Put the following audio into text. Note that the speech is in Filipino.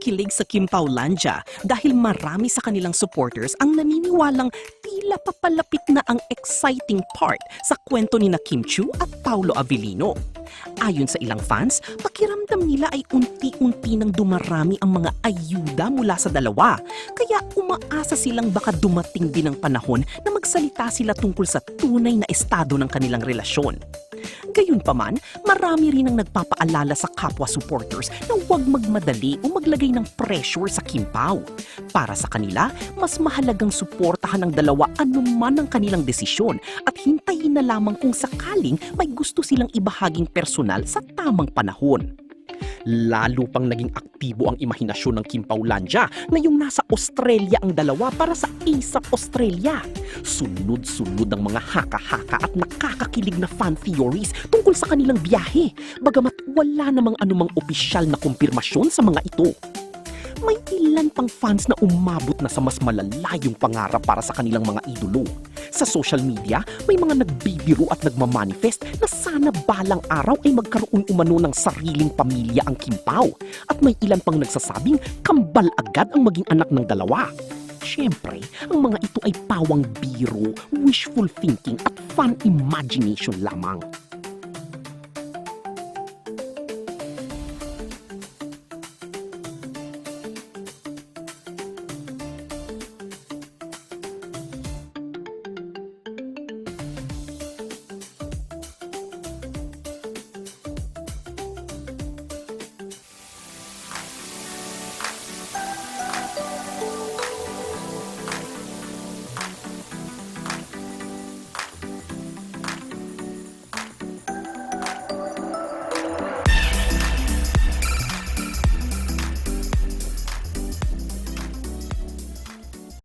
kilig sa Kim Paulandia dahil marami sa kanilang supporters ang naniniwalang tila papalapit na ang exciting part sa kwento ni na Kim Chiu at Paulo Avellino. Ayon sa ilang fans, pakiramdam nila ay unti-unti nang dumarami ang mga ayuda mula sa dalawa. Kaya umaasa silang baka dumating din ang panahon na magsalita sila tungkol sa tunay na estado ng kanilang relasyon. Gayunpaman, marami rin ang nagpapaalala sa kapwa supporters na huwag magmadali o maglagay ng pressure sa Kim Pao. Para sa kanila, mas mahalagang suportahan ng dalawa anuman ang kanilang desisyon at hintayin na lamang kung sakaling may gusto silang ibahaging personal sa tamang panahon. Lalo pang naging aktibo ang imahinasyon ng Kim Paulandia ngayong nasa Australia ang dalawa para sa ASAP Australia. Sunod-sunod ang mga haka-haka at nakakakilig na fan theories tungkol sa kanilang biyahe, bagamat wala namang anumang opisyal na kumpirmasyon sa mga ito. May ilan pang fans na umabot na sa mas malalayong pangarap para sa kanilang mga idolo. Sa social media, may mga nagbibiro at nagmamanifest na sana balang araw ay magkaroon umano ng sariling pamilya ang Kim Pao. At may ilan pang nagsasabing kambal agad ang maging anak ng dalawa. Siyempre, ang mga ito ay pawang biro, wishful thinking at fun imagination lamang.